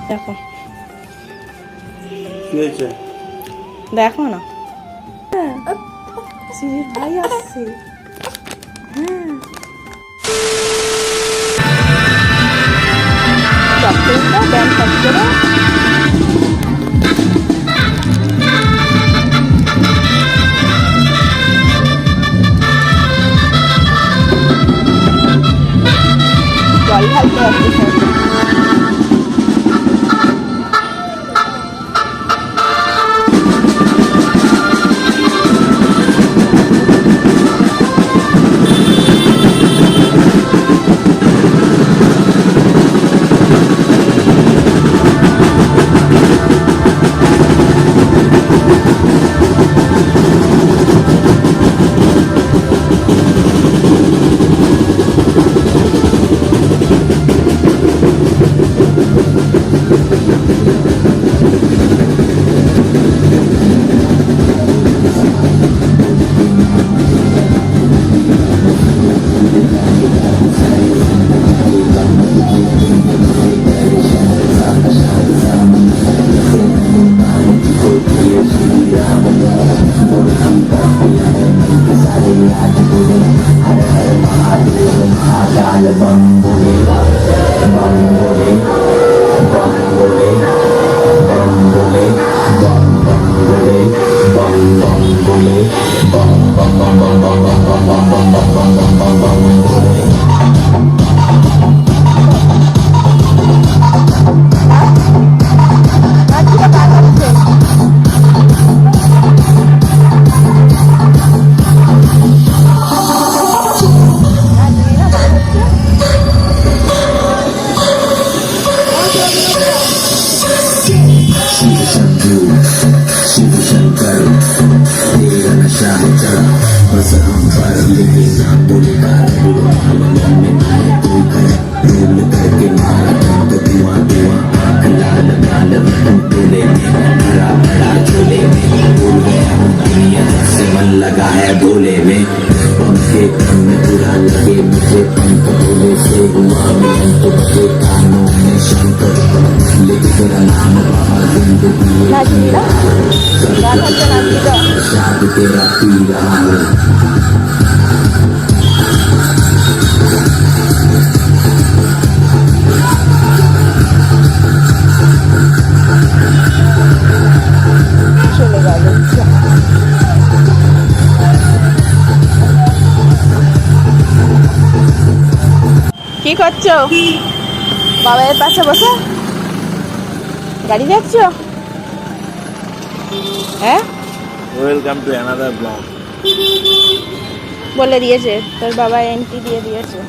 দেখো কি হয়েছে? দেখো না, সিজির ভাই আসছে। হ্যাঁ, চকলেটটা ব্যান কাট করে জল ঢালতে আসছে। लगा है भोले में पंखे में बुरा लगे मुझे पंख भोले से हुआ मिलन तुमके कानों में शंकर लिख तेरा नाम बाबा जिंदगी शाद तेरा पी रहा हूँ চলে গেল। কি করছো? বাবার পাশে বসে গাড়ি দেখছো? হ্যাঁ, ওয়েলকাম টু অ্যানাদার ব্লগ। বলে দিয়েছে তোর বাবা, এন্ট্রি দিয়ে দিয়েছে।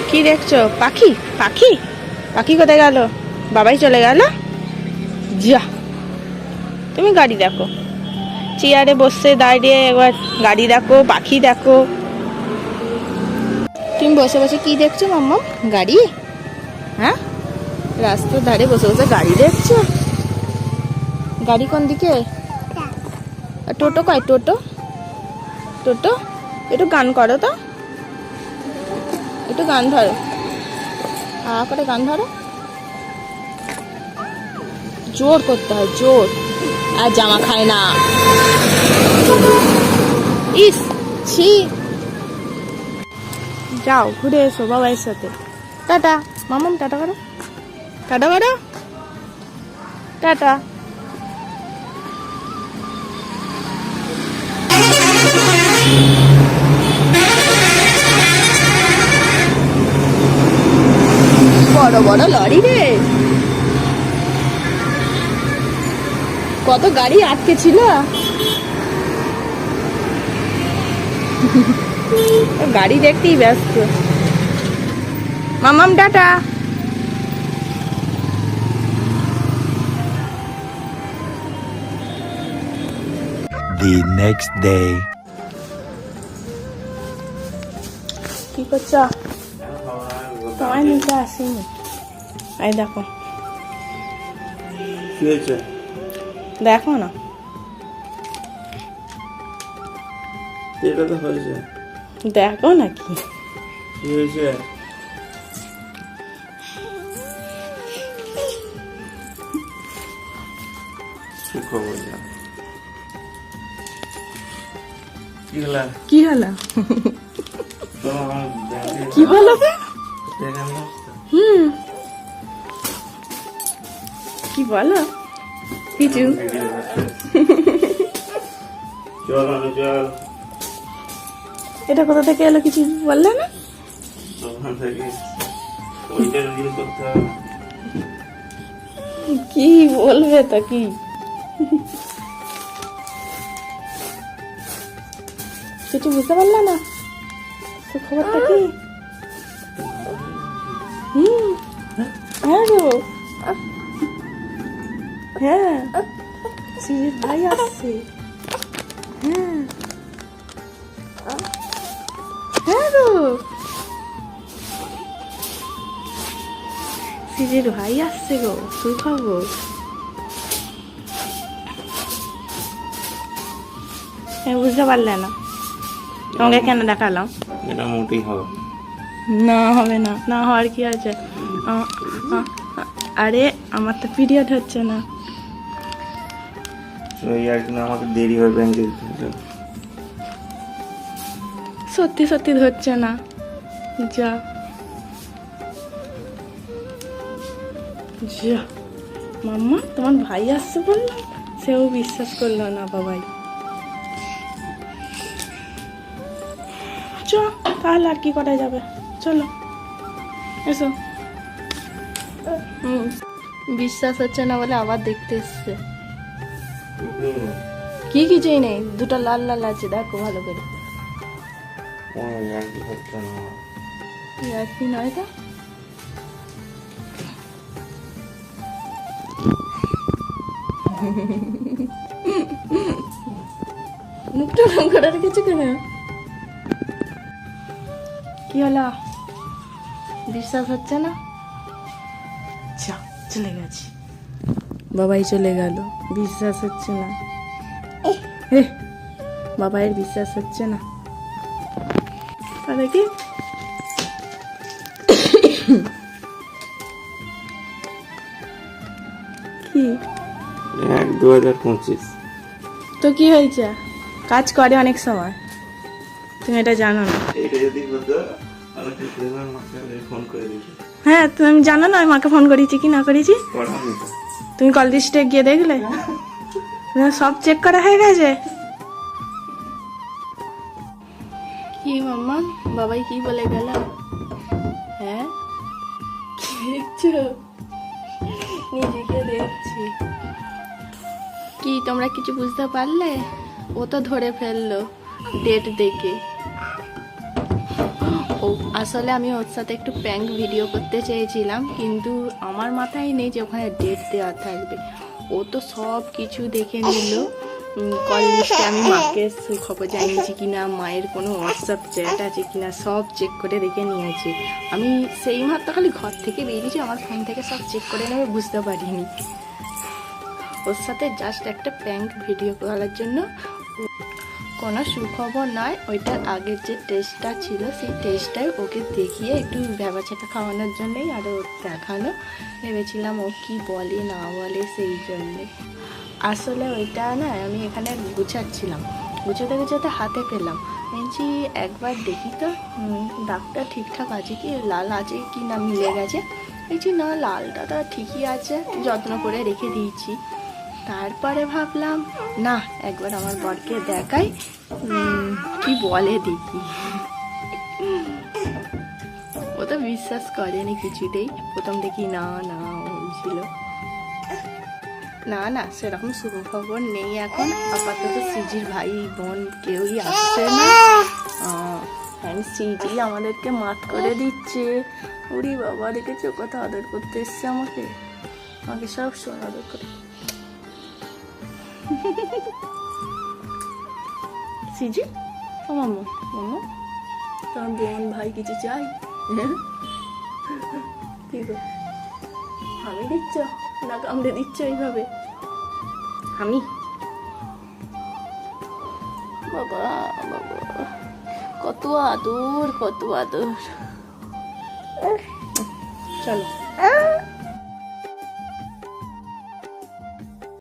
কি দেখছো? পাখি? পাখি পাখি কোথায় গেল? বাবাই চলে গেল। যা, তুমি গাড়ি দেখো, চেয়ারে বসে দাঁড়িয়ে একবার গাড়ি দেখো, পাখি দেখো। তুমি বসে বসে কি দেখছো মাম্মা? গাড়ি? হ্যাঁ, রাস্তার ধারে বসে বসে গাড়ি দেখছো? গাড়ি কোন দিকে? টোটো কয়? টোটো টোটো একটু গান করো তো, একটু গান ধরো, করে গান ধরো। জোর করতে হয়, জোর। আর জামা খায় না। ইস, ছি। যাও ঘুরে এসো বাবার সাথে। টাটা মামাম, টাটা করো, টাটা করো, টাটা। বড় বড় লরি রে, কত গাড়ি আটকে ছিল। গাড়ি দেখতেই ব্যস্ত। মামাম টাটা। The next day. কি করছো? তোমার নিচে আসেনি। এই দেখো, কি হয়েছে? দেখো না, এটা তো হয়েছে। দেখো না কি কি হয়েছে? সুখবর জান। কি হলো? কি হলো? তোমার আমার ব্যাংকে কি বলো? টাকা নিয়ে আসতে? কি বলো? কিছু চল আমি চল এটা কোথা থেকে এলো কিছু বললে না? দোকান থেকে ওইটা রিডিল করতে হবে। কি বলবে তা কি? কিছু বুঝতে পারলে না? তো খবরটা কি? হ্যাঁ গো, হ্যাঁ সিজির ভাই আসছে। হ্যাঁ হ্যাঁ গো, সিজির ভাই আসছে গো, সুখবর। বুঝতে পারলে না? তোমাকে কেন দেখালাম? এটা মোটেই হবে না, হবে না, না হওয়ার কি আছে? আরে আমার তো পিরিয়ড হচ্ছে না। ওই আর কি না, আমাকে দেরি হবে ব্যাংকে যেতে হবে। সত্যি সত্যি ধরছে না। যা যা মাম্মা, তোমার ভাই আসছে বললাম, সেও বিশ্বাস করলো না বাবাই। চ তাহলে আর কি করা যাবে, চলো এসো। বিশ্বাস হচ্ছে না বলে আবার দেখতে এসছে। কি কিছুই নেই, দুটো লাল লাল আছে, দেখো ভালো করে। ওই আর কি হচ্ছে না। আর কি নয় তো, মুখটা রং করে রেখেছি কেন? কি হলো? বিশ্বাস হচ্ছে না? যা, চলে গেছি, বাবাই চলে গেল, বিশ্বাস হচ্ছে না। বাবাইয়ের বিশ্বাস হচ্ছে না। তাহলে কি? কি 1-2025 তো কি হয়েছে? কাজ করে অনেক সময়, তুমি এটা জানো না? এটা যদি হতো তাহলে প্রিন্সিপাল মাস্টারকে ফোন করে দিতে। হ্যাঁ, তুমি জানো না আমি মাকে ফোন করেছি কি না করেছি? পড়াবি তো। তুমি কল লিস্টে গিয়ে দেখলে? না, সব চেক করা হয়ে গেছে। কি মাম্মা, বাবাই কি বলে গেল? হ্যাঁ, কি দেখছো? নিজেকে দেখছি। কি তোমরা কিছু বুঝতে পারলে? ও তো ধরে ফেললো ডেট দেখে। ও আসলে আমি ওর সাথে একটু প্র্যাঙ্ক ভিডিও করতে চেয়েছিলাম, কিন্তু আমার মাথায় নেই যে ওখানে ডেট দেওয়া থাকবে। ও তো সব কিছু দেখে নিল। কল লিস্টে আমি মাকে খবর জানিয়েছি কিনা, মায়ের কোনো হোয়াটসঅ্যাপ চ্যাট আছে কিনা, সব চেক করে দেখে নিয়েছি। আমি সেই মাত্র খালি ঘর থেকে বেরিয়েছি, আমার ফোন থেকে সব চেক করে নেবে বুঝতে পারিনি। ওর সাথে জাস্ট একটা প্র্যাঙ্ক ভিডিও করার জন্য, কোনো সুখবর নয়, ওইটার আগের যে টেস্টটা ছিল সেই টেস্টটাই ওকে দেখিয়ে একটু ভ্যাবাচাকা খাওয়ানোর জন্যই আরও দেখানো ভেবেছিলাম ও কি বলে না বলে সেই জন্যে। আসলে ওইটা না আমি এখানে গুছাচ্ছিলাম, গুছোতে গুছোতে হাতে পেলাম, বলছি একবার দেখি তো ডাক্তার ঠিকঠাক আছে কি, লাল আছে কি না মিলে গেছে। বলছি না, লালটা তো ঠিকই আছে, যত্ন করে রেখে দিয়েছি। তারপরে ভাবলাম না, একবার আমার বরকে দেখাই কি বলে দেখি। ও তো বিশ্বাস করেনি কিছুতেই, প্রথম দেখি না না বলছিল। না না, সেরকম সুখবর নেই এখন আপাতত। সিজির ভাই বোন কেউই আসছে না, সিজি আমাদেরকে মাত করে দিচ্ছে। ওরে বাবা, দেখেছো কত আদর করতে এসছে আমাকে, আমাকে সব সময় আদর করে। সিজি, ও মামা, মামা তোমার বোন ভাই কিছু চাই? ঠিক আছে, আমি দিচ্ছ না কামড়ে দিচ্ছ এইভাবে? আমি বাবা বাবা, কত আদর কত আদর। চলো